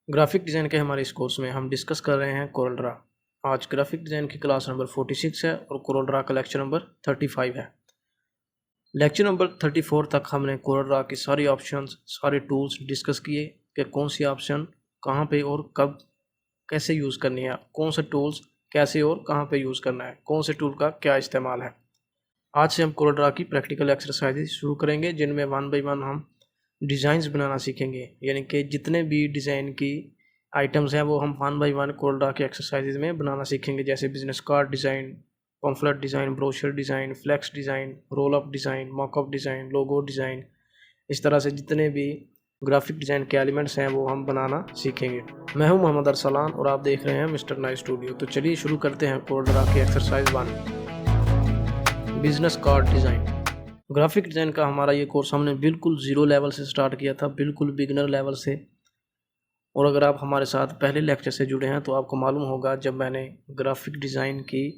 Graphic design के हमारे इस कोर्स में हम डिस्कस कर रहे हैं कोरल ड्रा। आज ग्राफिक डिज़ाइन की क्लास नंबर 46 है और कोरल ड्रा का लेक्चर नंबर 35 है। लेक्चर नंबर 34 तक हमने कोरल ड्रा की सारी ऑप्शंस, सारे टूल्स डिस्कस किए कि कौन सी ऑप्शन कहाँ पे और कब कैसे यूज़ करनी है, कौन से टूल्स कैसे और कहाँ पे यूज़ करना है, कौन से टूल का क्या इस्तेमाल है। आज से हम कोरल ड्रा की प्रैक्टिकल एक्सरसाइजेज शुरू करेंगे जिनमें 1 बाय 1 हम डिज़ाइंस बनाना सीखेंगे, यानी कि जितने भी डिज़ाइन की आइटम्स हैं वो हम 1 बाय 1 कोरल ड्रा के एक्सरसाइजेज में बनाना सीखेंगे, जैसे business card design, pamphlet design, brochure design, flex design, roll up design, mockup design, logo design. इस तरह से जितने भी ग्राफिक डिज़ाइन के एलिमेंट्स हैं वो हम बनाना सीखेंगे। मैं हूं मोहम्मद अरसलान और आप देख रहे हैं मिस्टर नाइस स्टूडियो। तो चलिए शुरू करते हैं कोरल ड्रा की exercise 1, business card design. Graphic design का हमारा ये कोर्स हमने बिल्कुल ज़ीरो लेवल से स्टार्ट किया था, बिल्कुल बिगिनर लेवल से। और अगर आप हमारे साथ पहले लेक्चर से जुड़े हैं तो आपको मालूम होगा, जब मैंने ग्राफिक डिज़ाइन की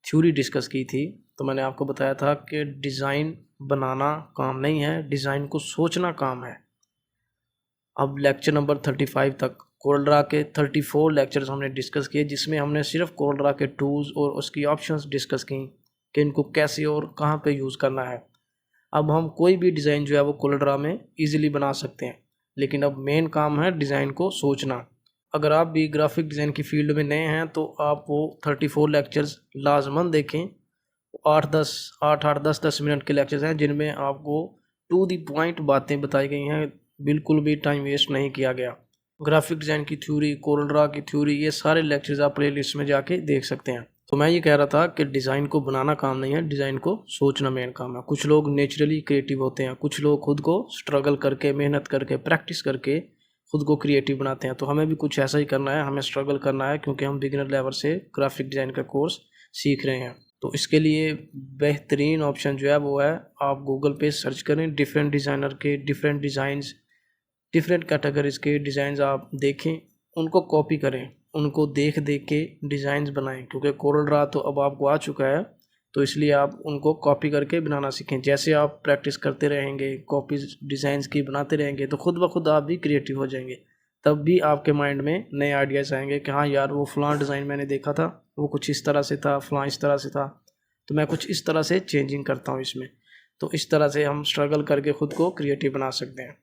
थ्योरी डिस्कस की थी तो मैंने आपको बताया था कि डिज़ाइन बनाना काम नहीं है, डिज़ाइन को सोचना काम है। अब लेक्चर नंबर 35 तक कोरल ड्रा के 34 लेक्चर्स हमने डिस्कस किए, जिसमें हमने सिर्फ कोरल ड्रा के टूल्स और उसकी ऑप्शंस डिस्कस की कि इनको कैसे और कहाँ पे यूज़ करना है। अब हम कोई भी डिज़ाइन जो है वो कोरल ड्रा में ईजिली बना सकते हैं, लेकिन अब मेन काम है डिज़ाइन को सोचना। अगर आप भी ग्राफिक डिज़ाइन की फील्ड में नए हैं तो आप वो 34 लेक्चर्स लाजमन देखें। 8-10 मिनट के लेक्चर्स हैं जिनमें आपको टू दी पॉइंट बातें बताई गई हैं, बिल्कुल भी टाइम वेस्ट नहीं किया गया। ग्राफिक डिज़ाइन की थ्योरी, कोरल ड्रा की थ्योरी, ये सारे लेक्चर्स आप प्ले लिस्ट में जाके देख सकते हैं। तो मैं ये कह रहा था कि डिज़ाइन को बनाना काम नहीं है, डिज़ाइन को सोचना मेन काम है। कुछ लोग नेचुरली क्रिएटिव होते हैं, कुछ लोग खुद को स्ट्रगल करके, मेहनत करके, प्रैक्टिस करके खुद को क्रिएटिव बनाते हैं। तो हमें भी कुछ ऐसा ही करना है, हमें स्ट्रगल करना है, क्योंकि हम बिगिनर लेवल से ग्राफिक डिज़ाइन का कोर्स सीख रहे हैं। तो इसके लिए बेहतरीन ऑप्शन जो है वो है, आप गूगल पे सर्च करें, डिफरेंट डिज़ाइनर के डिफरेंट डिज़ाइंस, डिफरेंट कैटेगरीज़ के डिज़ाइंस आप देखें, उनको कॉपी करें, उनको देख देख के डिज़ाइंस बनाएं। क्योंकि कोरल ड्रा तो अब आपको आ चुका है, तो इसलिए आप उनको कॉपी करके बनाना सीखें। जैसे आप प्रैक्टिस करते रहेंगे, कॉपीज डिज़ाइंस की बनाते रहेंगे, तो खुद ब खुद आप भी क्रिएटिव हो जाएंगे। तब भी आपके माइंड में नए आइडियाज़ आएंगे कि हाँ यार, वो फ़लाँ डिज़ाइन मैंने देखा था, वो कुछ इस तरह से था, फ़लाँ इस तरह से था, तो मैं कुछ इस तरह से चेंजिंग करता हूँ इसमें। तो इस तरह से हम स्ट्रगल करके ख़ुद को क्रिएटिव बना सकते हैं।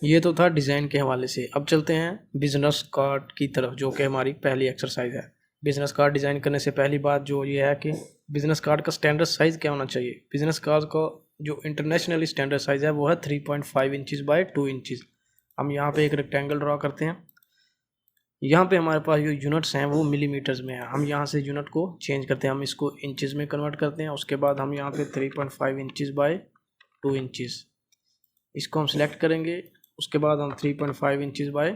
ये तो था डिज़ाइन के हवाले से। अब चलते हैं बिजनेस कार्ड की तरफ, जो कि हमारी पहली एक्सरसाइज है। बिजनेस कार्ड डिज़ाइन करने से पहली बात जो ये है कि बिजनेस कार्ड का स्टैंडर्ड साइज़ क्या होना चाहिए। बिजनेस कार्ड का जो इंटरनेशनली स्टैंडर्ड साइज़ है वो है 3.5 इंचज़ बाय 2 इंचज़। हम यहाँ पे एक रेक्टेंगल ड्रॉ करते हैं। यहाँ पे हमारे पास जो यूनिट्स हैं वो मिलीमीटर्स में है। हम यहाँ से यूनिट को चेंज करते हैं, हम इसको इंचज़ में कन्वर्ट करते हैं। उसके बाद हम यहाँ पे 3.5 इंचज़ बाय 2 इंचज़, इसको हम सिलेक्ट करेंगे। उसके बाद हम 3.5 इंचज़ बाय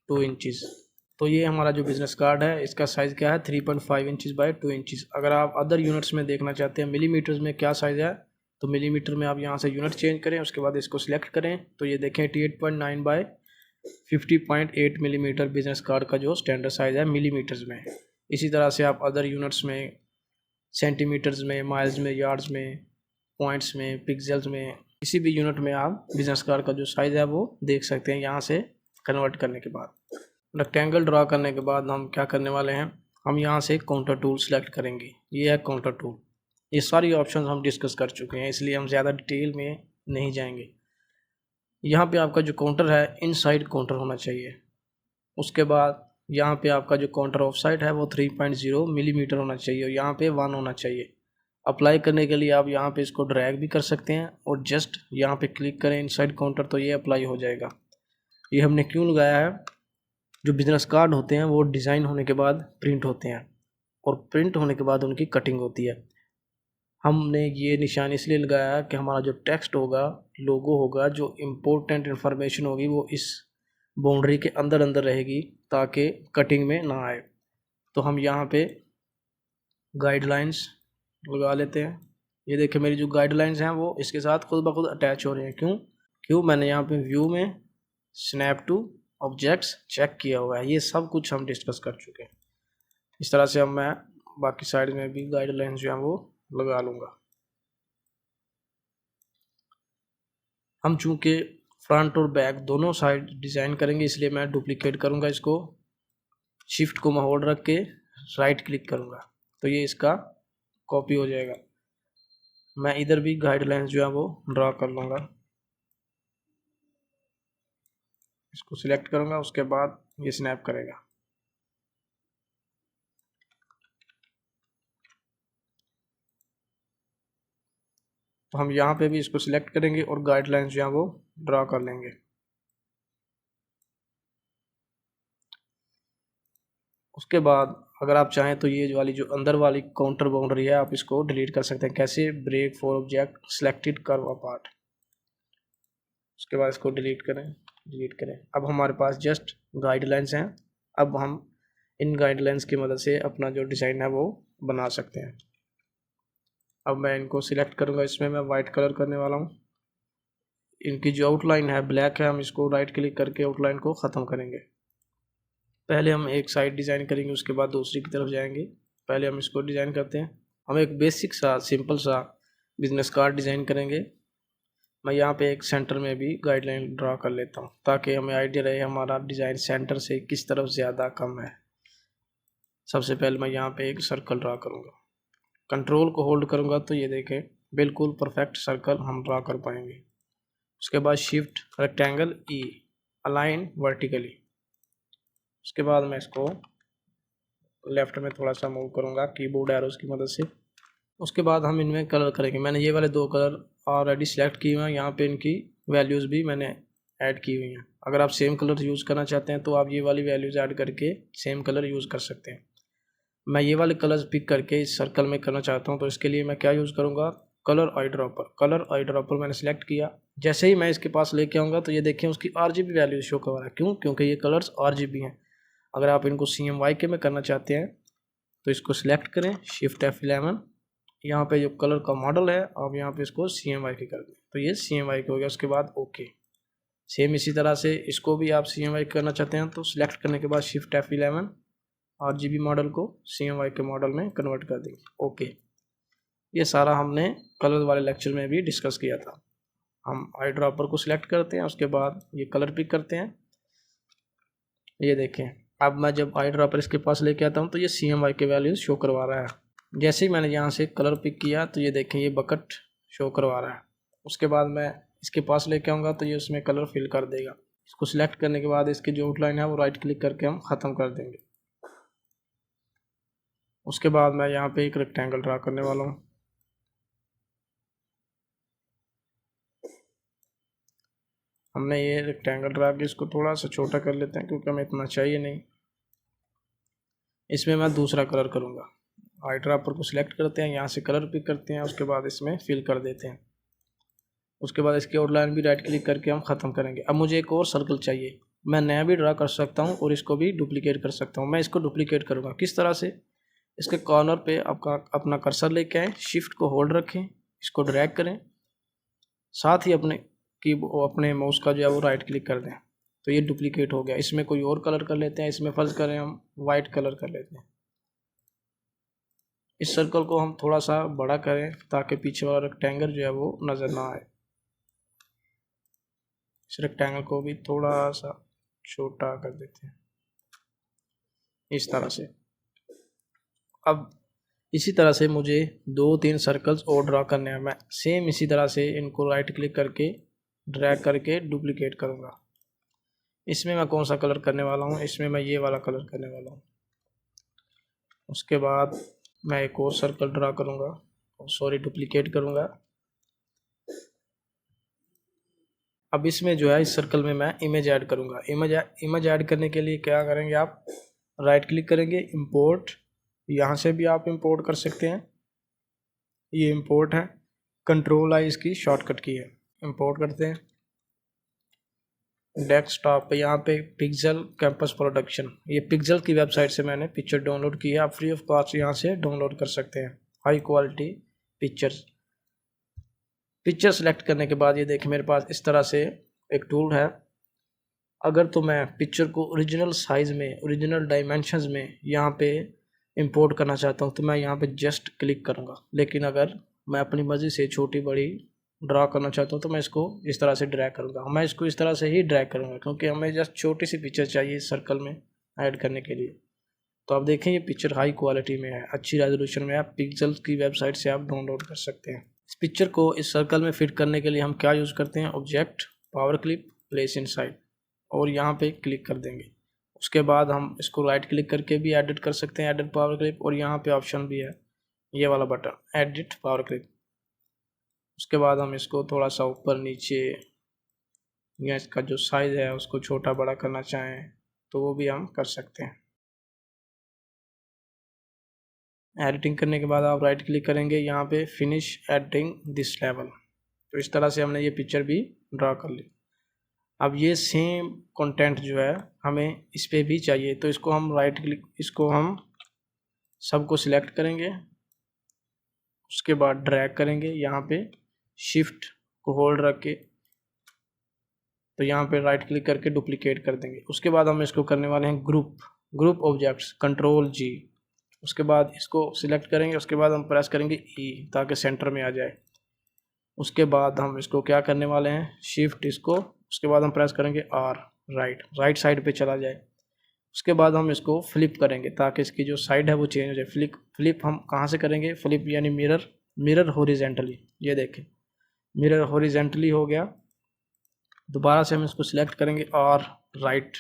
2 इंचज़। तो ये हमारा जो बिज़नेस कार्ड है, इसका साइज़ क्या है, 3.5 इंचज़ बाय 2 इंचज़। अगर आप अदर यूनिट्स में देखना चाहते हैं मिलीमीटर्स में क्या साइज़ है, तो मिलीमीटर में आप यहाँ से यूनिट चेंज करें, उसके बाद इसको सिलेक्ट करें। तो ये देखें 88.9 बाय 50.8 मिलीमीटर बिज़नेस कार्ड का जो स्टैंडर्ड साइज़ है मिलीमीटर्स में। इसी तरह से आप अदर यूनिट्स में, सेंटीमीटर्स में, माइल्स में, यार्ड्स में, पॉइंट्स में, पिक्सेल्स में, किसी भी यूनिट में आप बिजनेस कार्ड का जो साइज़ है वो देख सकते हैं। यहाँ से कन्वर्ट करने के बाद, रेक्टेंगल ड्रा करने के बाद हम क्या करने वाले हैं, हम यहाँ से काउंटर टूल सेलेक्ट करेंगे। ये है काउंटर टूल। ये सारी ऑप्शंस हम डिस्कस कर चुके हैं, इसलिए हम ज़्यादा डिटेल में नहीं जाएंगे। यहाँ पे आपका जो काउंटर है इनसाइड काउंटर होना चाहिए। उसके बाद यहाँ पे आपका जो काउंटर ऑफ साइड है वो 3.0 मिलीमीटर होना चाहिए और यहाँ पे 1 होना चाहिए। अप्लाई करने के लिए आप यहाँ पे इसको ड्रैग भी कर सकते हैं और जस्ट यहाँ पे क्लिक करें इनसाइड काउंटर, तो ये अप्लाई हो जाएगा। ये हमने क्यों लगाया है, जो बिजनेस कार्ड होते हैं वो डिज़ाइन होने के बाद प्रिंट होते हैं और प्रिंट होने के बाद उनकी कटिंग होती है। हमने ये निशान इसलिए लगाया है कि हमारा जो टेक्स्ट होगा, लोगो होगा, जो इम्पोर्टेंट इन्फॉर्मेशन होगी वो इस बाउंड्री के अंदर अंदर रहेगी, ताकि कटिंग में ना आए। तो हम यहाँ पे गाइडलाइंस लगा लेते हैं। ये देखिए मेरी जो गाइडलाइंस हैं वो इसके साथ खुद ब खुद अटैच हो रहे हैं। क्यों मैंने यहाँ पे व्यू में स्नैप टू ऑब्जेक्ट्स चेक किया हुआ है। ये सब कुछ हम डिस्कस कर चुके हैं। इस तरह से अब मैं बाकी साइड में भी गाइडलाइंस जो हैं वो लगा लूँगा। हम चूँकि फ्रंट और बैक दोनों साइड डिज़ाइन करेंगे, इसलिए मैं डुप्लीकेट करूँगा इसको। शिफ्ट को मैं होल्ड रख के राइट क्लिक करूँगा तो ये इसका कॉपी हो जाएगा। मैं इधर भी गाइडलाइंस जो है वो ड्रा कर लूँगा, इसको सिलेक्ट करूँगा, उसके बाद ये स्नैप करेगा। तो हम यहाँ पे भी इसको सिलेक्ट करेंगे और गाइडलाइंस जो है वो ड्रा कर लेंगे। उसके बाद अगर आप चाहें तो ये वाली जो अंदर वाली काउंटर बाउंड्री है आप इसको डिलीट कर सकते हैं। कैसे? Break for object selected curve apart. उसके बाद इसको डिलीट करें। अब हमारे पास जस्ट गाइडलाइंस हैं। अब हम इन गाइडलाइंस की मदद से अपना जो डिज़ाइन है वो बना सकते हैं। अब मैं इनको सिलेक्ट करूँगा, इसमें मैं वाइट कलर करने वाला हूँ। इनकी जो आउटलाइन है ब्लैक है, हम इसको राइट क्लिक करके आउटलाइन को ख़त्म करेंगे। पहले हम एक साइड डिज़ाइन करेंगे, उसके बाद दूसरी की तरफ जाएंगे। पहले हम इसको डिज़ाइन करते हैं। हम एक बेसिक सा सिंपल सा बिजनेस कार्ड डिज़ाइन करेंगे। मैं यहाँ पे एक सेंटर में भी गाइडलाइन ड्रा कर लेता हूँ ताकि हमें आइडिया रहे हमारा डिज़ाइन सेंटर से किस तरफ ज़्यादा कम है। सबसे पहले मैं यहाँ पे एक सर्कल ड्रा करूँगा, कंट्रोल को होल्ड करूँगा तो ये देखें बिल्कुल परफेक्ट सर्कल हम ड्रा कर पाएंगे। उसके बाद शिफ्ट रेक्टेंगल ई अलाइन वर्टिकली। उसके बाद मैं इसको लेफ़्ट में थोड़ा सा मूव करूँगा कीबोर्ड एरोज़ की मदद से। उसके बाद हम इनमें कलर करेंगे। मैंने ये वाले 2 कलर ऑलरेडी सिलेक्ट किए हुए हैं, यहाँ पे इनकी वैल्यूज़ भी मैंने ऐड की हुई हैं। अगर आप सेम कलर यूज़ करना चाहते हैं तो आप ये वाली वैल्यूज़ ऐड करके सेम कलर यूज़ कर सकते हैं। मैं ये वाले कलर्स पिक करके इस सर्कल में करना चाहता हूँ, तो इसके लिए मैं क्या यूज़ करूँगा? कलर आई ड्रॉपर मैंने सेलेक्ट किया। जैसे ही मैं इसके पास लेके आऊँगा तो ये देखें उसकी RGB वैल्यू शो कर रहा है। क्यों? क्योंकि ये कलर्स RGB हैं। अगर आप इनको CMYK में करना चाहते हैं तो इसको सिलेक्ट करें, शिफ्ट F11। यहाँ पे जो कलर का मॉडल है आप यहाँ पे इसको CMYK कर दें तो ये CMYK हो गया। उसके बाद ओके। सेम इसी तरह से इसको भी आप CMYK करना चाहते हैं तो सिलेक्ट करने के बाद शिफ्ट F11 RGB मॉडल को CMYK मॉडल में कन्वर्ट कर देंगे। ओके। ये सारा हमने कलर वाले लेक्चर में भी डिस्कस किया था। हम आई ड्रॉपर को सिलेक्ट करते हैं, उसके बाद ये कलर पिक करते हैं। ये देखें अब मैं जब आई ड्रॉपर इसके पास लेके आता हूँ तो ये CMYK वैल्यूज शो करवा रहा है। जैसे ही मैंने यहाँ से कलर पिक किया तो ये देखें ये बकेट शो करवा रहा है। उसके बाद मैं इसके पास लेके आऊँगा तो ये उसमें कलर फिल कर देगा। इसको सिलेक्ट करने के बाद इसकी जो आउटलाइन है वो राइट क्लिक करके हम ख़त्म कर देंगे। उसके बाद मैं यहाँ पे एक रेक्टेंगल ड्रा करने वाला हूँ। हमने ये रेक्टेंगल ड्रा के इसको थोड़ा सा छोटा कर लेते हैं क्योंकि हमें इतना चाहिए नहीं। इसमें मैं दूसरा कलर करूँगा। आई ड्रॉपर को सिलेक्ट करते हैं, यहाँ से कलर पिक करते हैं, उसके बाद इसमें फिल कर देते हैं। उसके बाद इसकी आउटलाइन भी राइट क्लिक करके हम ख़त्म करेंगे। अब मुझे एक और सर्कल चाहिए, मैं नया भी ड्रा कर सकता हूँ और इसको भी डुप्लीकेट कर सकता हूँ। मैं इसको डुप्लीकेट करूँगा किस तरह से? इसके कॉर्नर पे आपका अपना कर्सर लेके आएँ, शिफ्ट को होल्ड रखें, इसको ड्रैग करें, साथ ही अपने माउस का जो है वो राइट क्लिक कर दें तो ये डुप्लीकेट हो गया। इसमें कोई और कलर कर लेते हैं, इसमें फर्ज करें हम वाइट कलर कर लेते हैं। इस सर्कल को हम थोड़ा सा बड़ा करें ताकि पीछे वाला रेक्टेंगल जो है वो नज़र ना आए। इस रेक्टेंगल को भी थोड़ा सा छोटा कर देते हैं इस तरह से। अब इसी तरह से मुझे 2-3 सर्कल्स और ड्रा करने हैं। मैं सेम इसी तरह से इनको राइट क्लिक करके ड्रैग करके डुप्लीकेट करूँगा। इसमें मैं कौन सा कलर करने वाला हूँ? इसमें मैं ये वाला कलर करने वाला हूँ। उसके बाद मैं एक और सर्कल ड्रा करूँगा, डुप्लीकेट करूँगा। अब इसमें जो है इस सर्कल में मैं इमेज ऐड करूँगा। इमेज ऐड करने के लिए क्या करेंगे आप? राइट क्लिक करेंगे, इंपोर्ट, यहाँ से भी आप इंपोर्ट कर सकते हैं। ये इंपोर्ट है, कंट्रोल आई इसकी शॉर्टकट की है। इंपोर्ट करते हैं डेस्कटॉप पे, यहाँ पे पिक्सेल कैंपस प्रोडक्शन, ये पिक्सेल की वेबसाइट से मैंने पिक्चर डाउनलोड की है। आप फ्री ऑफ कॉस्ट यहाँ से डाउनलोड कर सकते हैं हाई क्वालिटी पिक्चर सेलेक्ट करने के बाद ये देखिए मेरे पास इस तरह से एक टूल है। अगर तो मैं पिक्चर को ओरिजिनल साइज़ में, ओरिजिनल डायमेंशंस में यहाँ पे इंपोर्ट करना चाहता हूँ तो मैं यहाँ पे जस्ट क्लिक करूँगा। लेकिन अगर मैं अपनी मर्ज़ी से छोटी बड़ी ड्रा करना चाहता हूँ तो मैं इसको इस तरह से ड्रैग करूँगा। मैं इसको इस तरह से ही ड्रैग करूँगा क्योंकि हमें जस्ट छोटी सी पिक्चर चाहिए इस सर्कल में ऐड करने के लिए। तो आप देखें ये पिक्चर हाई क्वालिटी में है, अच्छी रेजोल्यूशन में। आप पिक्सेल की वेबसाइट से आप डाउनलोड कर सकते हैं। इस पिक्चर को इस सर्कल में फिट करने के लिए हम क्या यूज़ करते हैं, object, power clip, place inside, और यहाँ पे क्लिक कर देंगे। उसके बाद हम इसको राइट क्लिक करके भी एडिट कर सकते हैं, एडिट पावर क्लिप, और यहाँ पे ऑप्शन भी है ये वाला बटन, एडिट पावर क्लिप। उसके बाद हम इसको थोड़ा सा ऊपर नीचे या इसका जो साइज़ है उसको छोटा बड़ा करना चाहें तो वो भी हम कर सकते हैं। एडिटिंग करने के बाद आप राइट क्लिक करेंगे, यहाँ पे फिनिश एडिटिंग दिस लेवल। तो इस तरह से हमने ये पिक्चर भी ड्रा कर ली। अब ये सेम कंटेंट जो है हमें इस पर भी चाहिए, तो इसको हम राइट क्लिक, इसको हम सबको सिलेक्ट करेंगे, उसके बाद ड्रैग करेंगे यहाँ पे, शिफ्ट को होल्ड रख के, तो यहाँ पे राइट क्लिक करके डुप्लीकेट कर देंगे। उसके बाद हम इसको करने वाले हैं ग्रुप ऑब्जेक्ट्स, कंट्रोल जी। उसके बाद इसको सिलेक्ट करेंगे, उसके बाद हम प्रेस करेंगे ई ताकि सेंटर में आ जाए। उसके बाद हम इसको क्या करने वाले हैं, शिफ्ट इसको, उसके बाद हम प्रेस करेंगे आर, राइट साइड पे चला जाए। उसके बाद हम इसको फ्लिप करेंगे ताकि इसकी जो साइड है वो चेंज हो जाए। फ्लिप हम कहाँ से करेंगे, फ्लिप यानी मिरर हॉरिजेंटली। ये देखें मिरर हॉरिजेंटली हो गया। दोबारा से हम इसको सिलेक्ट करेंगे और राइट।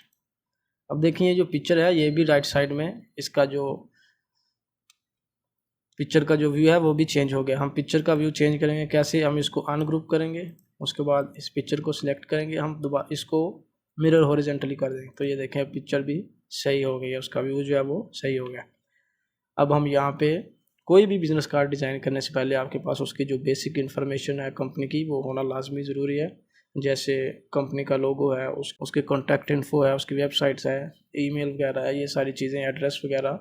अब देखिए ये जो पिक्चर है ये भी राइट साइड में, इसका जो पिक्चर का जो व्यू है वो भी चेंज हो गया। हम पिक्चर का व्यू चेंज करेंगे कैसे, हम इसको अनग्रुप करेंगे, उसके बाद इस पिक्चर को सिलेक्ट करेंगे, हम दोबारा इसको मिरर हॉरिजेंटली कर देंगे। तो ये देखें पिक्चर भी सही हो गई है, उसका व्यू जो है वो सही हो गया। अब हम यहाँ पे कोई भी बिजनेस कार्ड डिज़ाइन करने से पहले आपके पास उसकी जो बेसिक इन्फॉर्मेशन है कंपनी की वो होना लाजमी ज़रूरी है। जैसे कंपनी का लोगो है, उसके कॉन्टैक्ट इन्फो है, उसकी वेबसाइट्स है, ईमेल वगैरह है, ये सारी चीज़ें, एड्रेस वगैरह,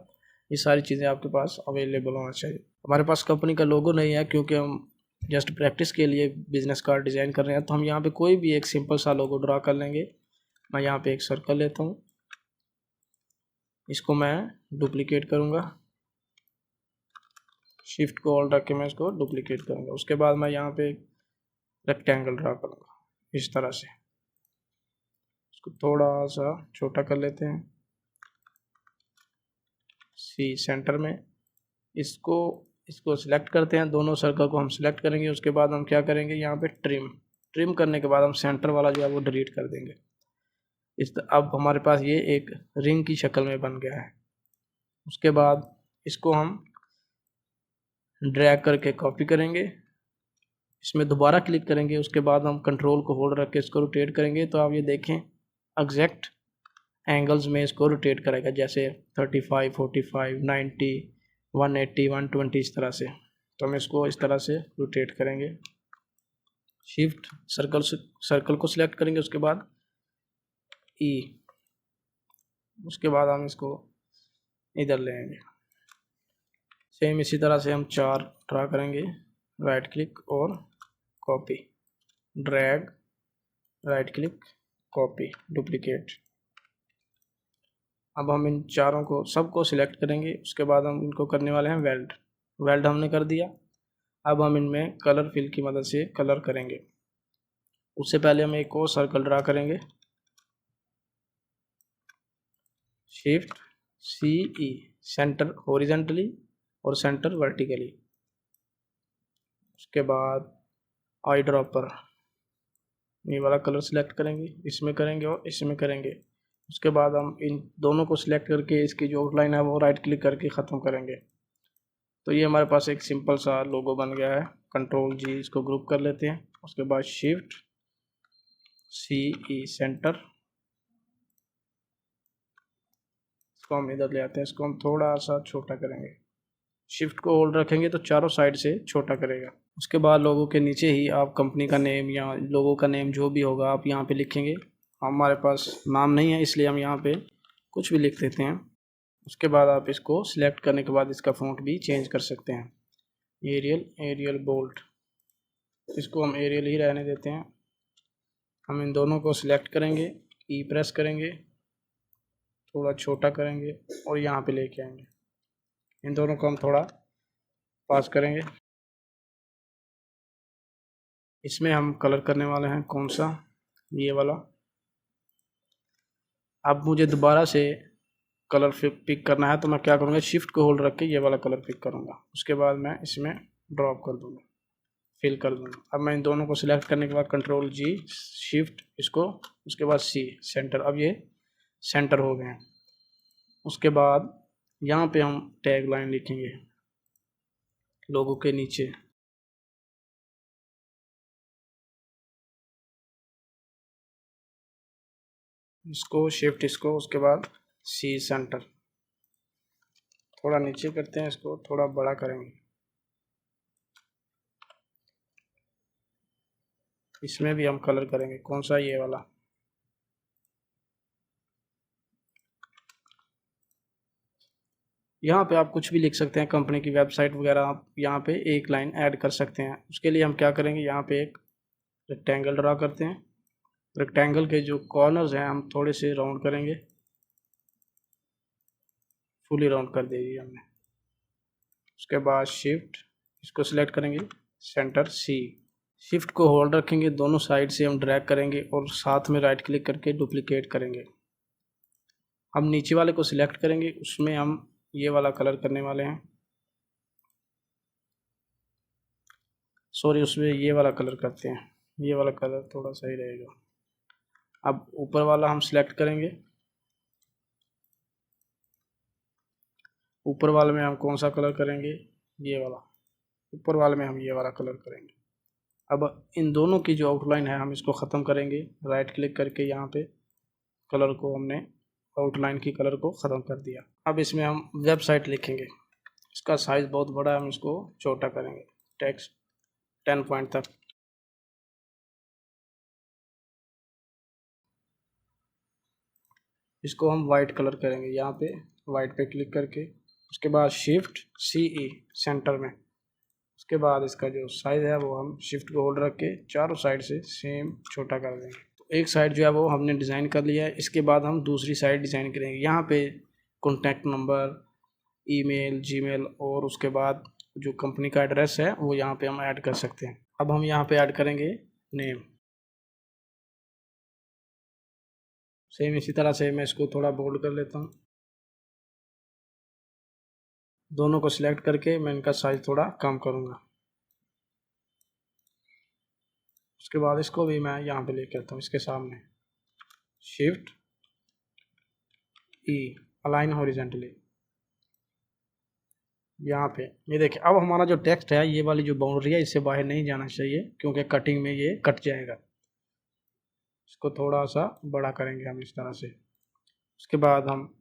ये सारी चीज़ें आपके पास अवेलेबल होना चाहिए। हमारे पास कंपनी का लोगो नहीं है क्योंकि हम जस्ट प्रैक्टिस के लिए बिजनेस कार्ड डिज़ाइन कर रहे हैं, तो हम यहाँ पे कोई भी एक सिंपल सा लोगो ड्रा कर लेंगे। मैं यहाँ पे एक सर्कल लेता हूँ, इसको मैं डुप्लीकेट करूँगा, शिफ्ट को होल्ड रख के मैं इसको डुप्लीकेट करूँगा। उसके बाद मैं यहाँ पे रेक्टेंगल ड्रा करूँगा इस तरह से। इसको थोड़ा सा छोटा कर लेते हैं, सी सेंटर में। इसको सिलेक्ट करते हैं, दोनों सर्कल को हम सिलेक्ट करेंगे। उसके बाद हम क्या करेंगे, यहाँ पे ट्रिम करने के बाद हम सेंटर वाला जो है वो डिलीट कर देंगे। अब हमारे पास ये एक रिंग की शक्ल में बन गया है। उसके बाद इसको हम ड्रैग करके कॉपी करेंगे, इसमें दोबारा क्लिक करेंगे, उसके बाद हम कंट्रोल को होल्ड रख के इसको रोटेट करेंगे। तो आप ये देखें एग्जैक्ट एंगल्स में इसको रोटेट करेगा, जैसे 35, 45, 90, 180, 120 इस तरह से। तो हम इसको इस तरह से रोटेट करेंगे, शिफ्ट सर्कल को सिलेक्ट करेंगे, उसके बाद ई, उसके बाद हम इसको इधर लेंगे। सेम इसी तरह से हम 4 ड्रा करेंगे, राइट क्लिक और copy, drag, right click, copy, duplicate. अब हम इन चारों को सबको सिलेक्ट करेंगे, उसके बाद हम इनको करने वाले हैं वेल्ड हमने कर दिया। अब हम इनमें कलर फिल की मदद से कलर करेंगे। उससे पहले हम एक और सर्कल ड्रा करेंगे, शिफ्ट सी ई, सेंटर हॉरिजेंटली और सेंटर वर्टिकली। उसके बाद आई ड्रॉपर, ये वाला कलर सिलेक्ट करेंगे, इसमें करेंगे और इसमें करेंगे। उसके बाद हम इन दोनों को सिलेक्ट करके इसकी जो आउटलाइन है वो राइट क्लिक करके ख़त्म करेंगे। तो ये हमारे पास एक सिंपल सा लोगो बन गया है। कंट्रोल जी, इसको ग्रुप कर लेते हैं, उसके बाद शिफ्ट सी ई, सेंटर, इसको हम इधर ले आते हैं, इसको हम थोड़ा सा छोटा करेंगे, शिफ्ट को होल्ड रखेंगे तो चारों साइड से छोटा करेगा। उसके बाद लोगों के नीचे ही आप कंपनी का नेम या लोगों का नेम जो भी होगा आप यहाँ पे लिखेंगे। हमारे पास नाम नहीं है इसलिए हम यहाँ पे कुछ भी लिख देते हैं। उसके बाद आप इसको सिलेक्ट करने के बाद इसका फ़ॉन्ट भी चेंज कर सकते हैं, एरियल बोल्ड, इसको हम एरियल ही रहने देते हैं। हम इन दोनों को सिलेक्ट करेंगे, ई प्रेस करेंगे, थोड़ा छोटा करेंगे और यहाँ पे लेके आएंगे। इन दोनों को हम थोड़ा पास करेंगे, इसमें हम कलर करने वाले हैं कौन सा, ये वाला। अब मुझे दोबारा से कलर पिक करना है तो मैं क्या करूँगा, शिफ्ट को होल्ड रख के ये वाला कलर पिक करूँगा। उसके बाद मैं इसमें ड्रॉप कर दूँगा, फिल कर दूँगा। अब मैं इन दोनों को सिलेक्ट करने के बाद कंट्रोल जी, शिफ्ट इसको, उसके बाद सी, सेंटर। अब ये सेंटर हो गए हैं। उसके बाद यहाँ पे हम टैग लाइन लिखेंगे लोगों के नीचे। इसको शिफ्ट इसको, उसके बाद सी, सेंटर। थोड़ा नीचे करते हैं, इसको थोड़ा बड़ा करेंगे। इसमें भी हम कलर करेंगे कौन सा, ये वाला। यहाँ पे आप कुछ भी लिख सकते हैं, कंपनी की वेबसाइट वगैरह आप यहाँ पे एक लाइन ऐड कर सकते हैं। उसके लिए हम क्या करेंगे, यहाँ पे एक रेक्टेंगल ड्रा करते हैं। रेक्टेंगल के जो कॉर्नर्स हैं हम थोड़े से राउंड करेंगे, फुली राउंड कर दीजिए हमने। उसके बाद शिफ्ट इसको सिलेक्ट करेंगे, सेंटर सी। शिफ्ट को होल्ड रखेंगे, दोनों साइड से हम ड्रैग करेंगे और साथ में राइट क्लिक करके डुप्लीकेट करेंगे। हम नीचे वाले को सिलेक्ट करेंगे, उसमें हम ये वाला कलर करने वाले हैं, सॉरी उसमें ये वाला कलर करते हैं, ये वाला कलर थोड़ा सही रहेगा। अब ऊपर वाला हम सिलेक्ट करेंगे, ऊपर वाले में हम कौन सा कलर करेंगे, ये वाला। ऊपर वाले में हम ये वाला कलर करेंगे। अब इन दोनों की जो आउटलाइन है हम इसको ख़त्म करेंगे, राइट क्लिक करके यहाँ पे कलर को हमने आउटलाइन की कलर को ख़त्म कर दिया। अब इसमें हम वेबसाइट लिखेंगे, इसका साइज़ बहुत बड़ा है, हम इसको छोटा करेंगे, टेक्स्ट 10 पॉइंट तक। इसको हम वाइट कलर करेंगे, यहाँ पे वाइट पे क्लिक करके, उसके बाद शिफ्ट सी ई, सेंटर में। उसके बाद इसका जो साइज़ है वो हम शिफ्ट को होल्ड रख के चारों साइड से सेम छोटा कर देंगे। तो एक साइड जो है वो हमने डिज़ाइन कर लिया है। इसके बाद हम दूसरी साइड डिज़ाइन करेंगे। यहाँ पे कॉन्टैक्ट नंबर, ईमेल, जीमेल और उसके बाद जो कंपनी का एड्रेस है वो यहाँ पे हम ऐड कर सकते हैं। अब हम यहाँ पे ऐड करेंगे नेम। सेम इसी तरह से मैं इसको थोड़ा बोल्ड कर लेता हूँ। दोनों को सिलेक्ट करके मैं इनका साइज़ थोड़ा कम करूँगा। उसके बाद इसको भी मैं यहाँ पे लेके आता हूँ, इसके सामने शिफ्ट ई, अलाइन हॉरिजेंटली। यहाँ पे ये देखिए, अब हमारा जो टेक्स्ट है, ये वाली जो बाउंड्री है इससे बाहर नहीं जाना चाहिए क्योंकि कटिंग में ये कट जाएगा। इसको थोड़ा सा बड़ा करेंगे हम इस तरह से। उसके बाद हम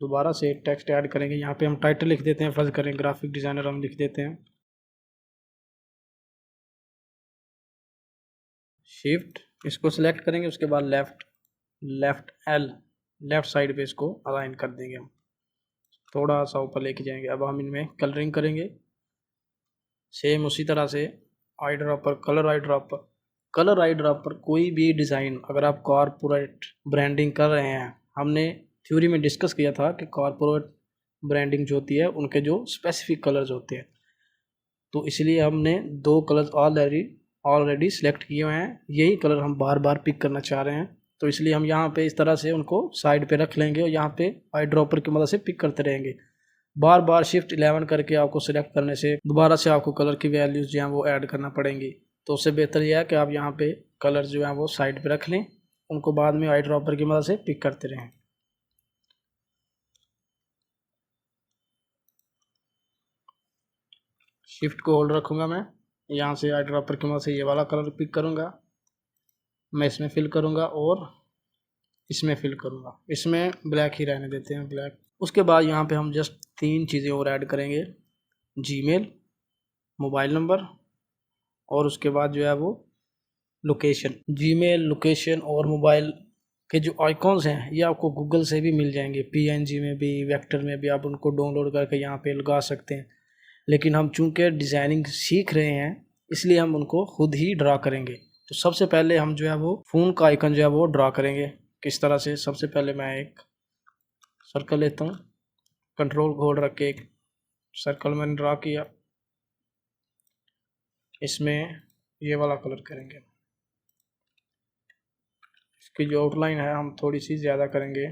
दोबारा से टेक्स्ट ऐड करेंगे। यहाँ पे हम टाइटल लिख देते हैं, फर्ज करें ग्राफिक डिज़ाइनर हम लिख देते हैं। शिफ्ट इसको सिलेक्ट करेंगे, उसके बाद लेफ्ट एल, लेफ्ट साइड पे इसको अलाइन कर देंगे हम, थोड़ा सा ऊपर लेके जाएंगे। अब हम इनमें कलरिंग करेंगे सेम उसी तरह से। Eye dropper, colour eye dropper, colour eye dropper कोई भी डिज़ाइन अगर आप कॉरपोरेट ब्रांडिंग कर रहे हैं, हमने थ्योरी में डिस्कस किया था कि कॉरपोरेट ब्रांडिंग जो होती है उनके जो स्पेसिफिक कलर्स होते हैं, तो इसलिए हमने दो कलर्स ऑलरेडी सेलेक्ट किए हुए हैं। यही कलर हम बार बार पिक करना चाह रहे हैं, तो इसलिए हम यहाँ पे इस तरह से उनको साइड पे रख लेंगे और यहाँ पे आई ड्रॉपर की मदद से पिक करते रहेंगे। बार बार शिफ्ट 11 करके आपको सिलेक्ट करने से दोबारा से आपको कलर की वैल्यूज़ जो हैं वो ऐड करना पड़ेंगी। तो उससे बेहतर यह है कि आप यहाँ पे कलर जो हैं वो साइड पे रख लें, उनको बाद में आई ड्रॉपर की मदद से पिक करते रहें। शिफ्ट को होल्ड रखूँगा मैं, यहाँ से आई ड्रॉपर की मदद से ये वाला कलर पिक करूँगा, मैं इसमें फिल करूँगा और इसमें फिल करूँगा। इसमें ब्लैक ही रहने देते हैं, ब्लैक। उसके बाद यहाँ पे हम जस्ट 3 चीज़ें और ऐड करेंगे, जीमेल, मोबाइल नंबर और उसके बाद जो है वो लोकेशन। जीमेल, लोकेशन और मोबाइल के जो आइकॉन्स हैं ये आपको गूगल से भी मिल जाएंगे, पीएनजी में भी, वेक्टर में भी, आप उनको डाउनलोड करके यहाँ पे लगा सकते हैं। लेकिन हम चूंकि डिज़ाइनिंग सीख रहे हैं इसलिए हम उनको खुद ही ड्रा करेंगे। तो सबसे पहले हम जो है वो फ़ोन का आइकन जो है वो ड्रा करेंगे। किस तरह से, सबसे पहले मैं एक सर्कल लेता हूँ, कंट्रोल होल्ड रख के एक सर्कल मैंने ड्रा किया। इसमें ये वाला कलर करेंगे। इसकी जो आउटलाइन है हम थोड़ी सी ज़्यादा करेंगे,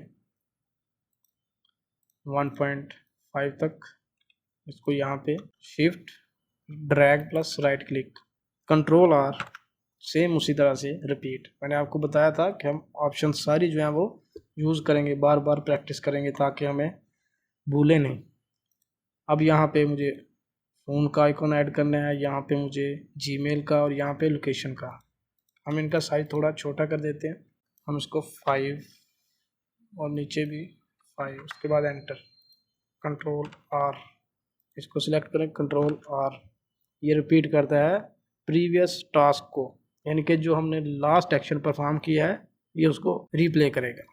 1.5 तक। इसको यहाँ पे shift drag plus right click, control R, same उसी तरह से रिपीट। मैंने आपको बताया था कि हम ऑप्शन सारी जो है वो यूज़ करेंगे, बार बार प्रैक्टिस करेंगे ताकि हमें भूले नहीं। अब यहाँ पे मुझे फ़ोन का आइकॉन ऐड करना है, यहाँ पे मुझे जीमेल का और यहाँ पे लोकेशन का। हम इनका साइज थोड़ा छोटा कर देते हैं, हम इसको 5 और नीचे भी 5। उसके बाद एंटर, कंट्रोल आर, इसको सिलेक्ट करें, कंट्रोल आर। ये रिपीट करता है प्रीवियस टास्क को, यानी कि जो हमने लास्ट एक्शन परफॉर्म किया है ये उसको रिप्ले करेगा।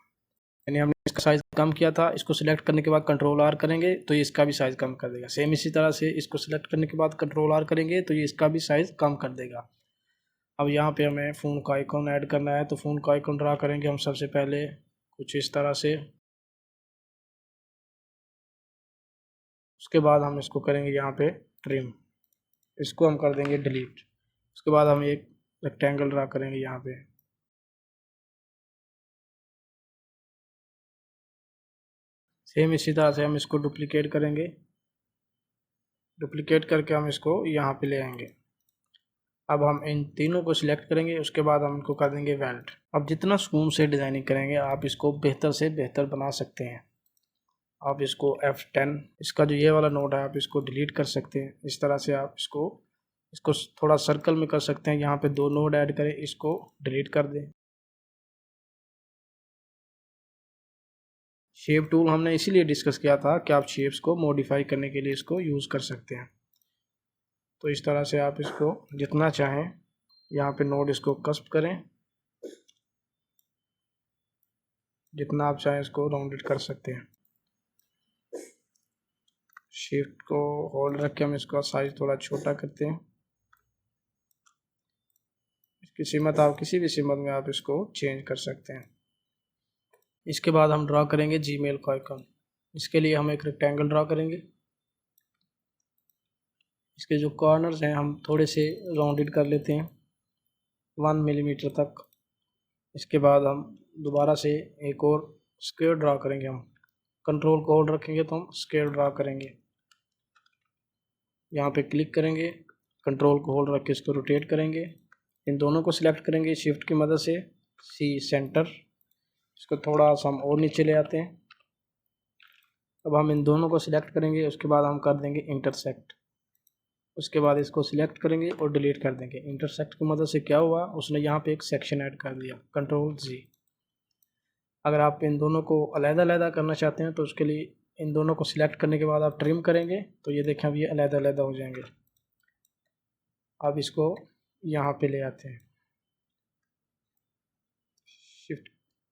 यानी हमने इसका साइज़ कम किया था, इसको सिलेक्ट करने के बाद कंट्रोल आर करेंगे तो ये इसका भी साइज़ कम कर देगा। सेम इसी तरह से इसको सिलेक्ट करने के बाद कंट्रोल आर करेंगे तो ये इसका भी साइज़ कम कर देगा। अब यहाँ पे हमें फ़ोन का आइकॉन ऐड करना है, तो फ़ोन का आइकॉन ड्रा करेंगे हम सबसे पहले कुछ इस तरह से। उसके बाद हम इसको करेंगे यहाँ पे ट्रिम, इसको हम कर देंगे डिलीट। उसके बाद हम एक रेक्टेंगल ड्रा करेंगे यहाँ पे, सेम इसी तरह से हम इसको डुप्लीकेट करेंगे। डुप्लीकेट करके हम इसको यहाँ पे ले आएंगे। अब हम इन तीनों को सिलेक्ट करेंगे, उसके बाद हम इनको कर देंगे वेल्ट। अब जितना सुकून से डिज़ाइनिंग करेंगे आप इसको बेहतर से बेहतर बना सकते हैं। आप इसको F10, इसका जो ये वाला नोड है आप इसको डिलीट कर सकते हैं। इस तरह से आप इसको थोड़ा सर्कल में कर सकते हैं। यहाँ पे 2 नोड ऐड करें, इसको डिलीट कर दें। शेप टूल हमने इसीलिए डिस्कस किया था कि आप शेप्स को मॉडिफाई करने के लिए इसको यूज़ कर सकते हैं। तो इस तरह से आप इसको जितना चाहें यहाँ पे नोड इसको कस्प करें, जितना आप चाहें इसको राउंडेड कर सकते हैं। शिफ्ट को होल्ड रख के हम इसका साइज थोड़ा छोटा करते हैं। इसकी सीमत आप किसी भी सीमत में आप इसको चेंज कर सकते हैं। इसके बाद हम ड्रा करेंगे जीमेल का आइकन। इसके लिए हम एक रेक्टेंगल ड्रा करेंगे। इसके जो कॉर्नर्स हैं हम थोड़े से राउंडेड कर लेते हैं 1 मिलीमीटर तक। इसके बाद हम दोबारा से एक और स्क्वायर ड्रा करेंगे। हम कंट्रोल को होल्ड रखेंगे तो हम स्क्वायर ड्रा करेंगे। यहाँ पे क्लिक करेंगे, कंट्रोल को होल्ड रख के इसको रोटेट करेंगे। इन दोनों को सिलेक्ट करेंगे शिफ्ट की मदद से, सी सेंटर। इसको थोड़ा सा हम और नीचे ले आते हैं। अब हम इन दोनों को सिलेक्ट करेंगे, उसके बाद हम कर देंगे इंटरसेक्ट। उसके बाद इसको सिलेक्ट करेंगे और डिलीट कर देंगे। इंटरसेक्ट की मदद से क्या हुआ, उसने यहाँ पे एक सेक्शन ऐड कर दिया, कंट्रोल जी। अगर आप इन दोनों को अलग-अलग करना चाहते हैं तो उसके लिए इन दोनों को सिलेक्ट करने के बाद आप ट्रिम करेंगे तो ये देखें अब ये अलग-अलग हो जाएंगे। अब इसको यहाँ पे ले आते हैं, शिफ्ट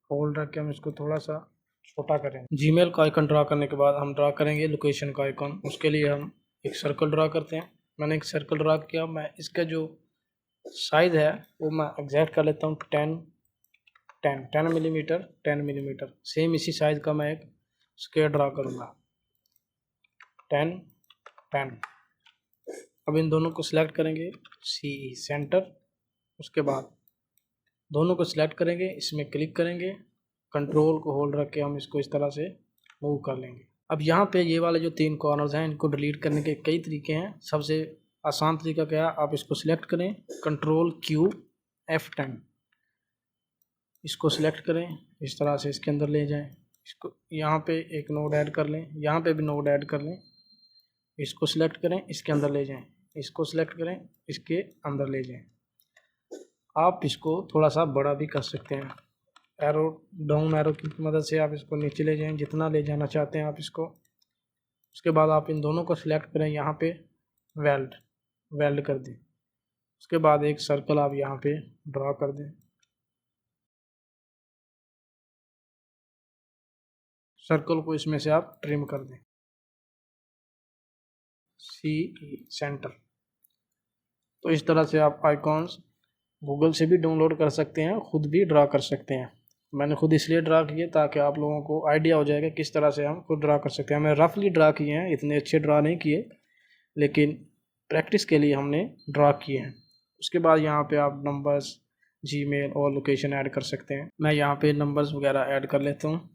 होल्ड रख के हम इसको थोड़ा सा छोटा करेंगे। जीमेल का आइकन ड्रा करने के बाद हम ड्रा करेंगे लोकेशन का आइकन। उसके लिए हम एक सर्कल ड्रा करते हैं। मैंने एक सर्कल ड्रा किया, मैं इसका जो साइज़ है वो मैं एग्जैक्ट कर लेता हूँ 10 मिलीमीटर 10 मिलीमीटर। सेम इसी साइज़ का मैं एक स्क्वायर ड्रा करूँगा 10 अब इन दोनों को सिलेक्ट करेंगे, सी सेंटर। उसके बाद दोनों को सिलेक्ट करेंगे, इसमें क्लिक करेंगे, कंट्रोल को होल्ड रख के हम इसको इस तरह से मूव कर लेंगे। अब यहाँ पे ये वाले जो 3 कॉर्नर्स हैं इनको डिलीट करने के कई तरीके हैं। सबसे आसान तरीका क्या है, आप इसको सिलेक्ट करें, कंट्रोल Q F10, इसको सिलेक्ट करें, इस तरह से इसके अंदर ले जाएं। इसको यहाँ पे एक नोड ऐड कर लें, यहाँ पे भी नोड ऐड कर लें, इसको सिलेक्ट करें, इसके अंदर ले जाएं। इसको सिलेक्ट करें, इसके अंदर ले जाएं। आप इसको थोड़ा सा बड़ा भी कर सकते हैं, एरो डाउन एरो की मदद से आप इसको नीचे ले जाएं, जितना ले जाना चाहते हैं आप इसको। उसके बाद आप इन दोनों को सिलेक्ट करें, यहाँ पे वेल्ड कर दें। उसके बाद एक सर्कल आप यहाँ पे ड्रा कर दें। सर्कल को इसमें से आप ट्रिम कर दें, सी सेंटर। तो इस तरह से आप आइकॉन्स गूगल से भी डाउनलोड कर सकते हैं, खुद भी ड्रा कर सकते हैं। मैंने खुद इसलिए ड्रा किए ताकि आप लोगों को आइडिया हो जाएगा किस तरह से हम खुद ड्रा कर सकते हैं। हमने रफली ड्रा किए हैं, इतने अच्छे ड्रा नहीं किए, लेकिन प्रैक्टिस के लिए हमने ड्रा किए हैं। उसके बाद यहाँ पे आप नंबर्स, जीमेल और लोकेशन ऐड कर सकते हैं। मैं यहाँ पे नंबर्स वगैरह ऐड कर लेता हूँ।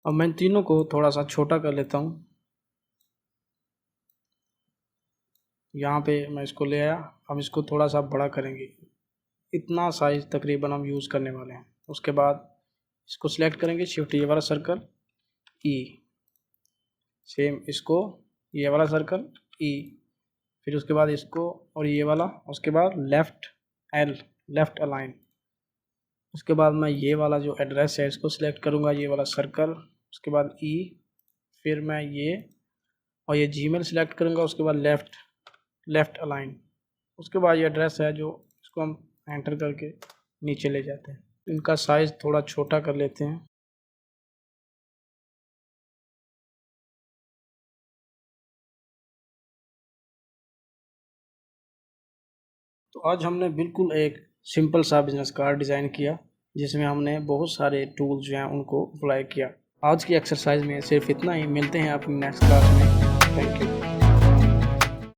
अब मैं तीनों को थोड़ा सा छोटा कर लेता हूँ। यहाँ पे मैं इसको ले आया, हम इसको थोड़ा सा बड़ा करेंगे। इतना साइज तकरीबन हम यूज़ करने वाले हैं। उसके बाद इसको सिलेक्ट करेंगे, शिफ्ट ये वाला सर्कल ई, सेम इसको ये वाला सर्कल ई, फिर उसके बाद इसको और ये वाला, उसके बाद लेफ़्ट एल, लेफ़्ट अलाइन। उसके बाद मैं ये वाला जो एड्रेस है इसको सिलेक्ट करूँगा, ये वाला सर्कल, उसके बाद ई, फिर मैं ये और ये जीमेल सिलेक्ट करूँगा, उसके बाद लेफ़्ट अलाइन। उसके बाद ये एड्रेस है जो इसको हम एंटर करके नीचे ले जाते हैं। इनका साइज़ थोड़ा छोटा कर लेते हैं। तो आज हमने बिल्कुल एक सिंपल सा बिजनेस कार्ड डिज़ाइन किया, जिसमें हमने बहुत सारे टूल्स जो हैं उनको अप्लाई किया। आज की एक्सरसाइज में सिर्फ इतना ही। मिलते हैं अपनी नेक्स्ट क्लास में। Thank you.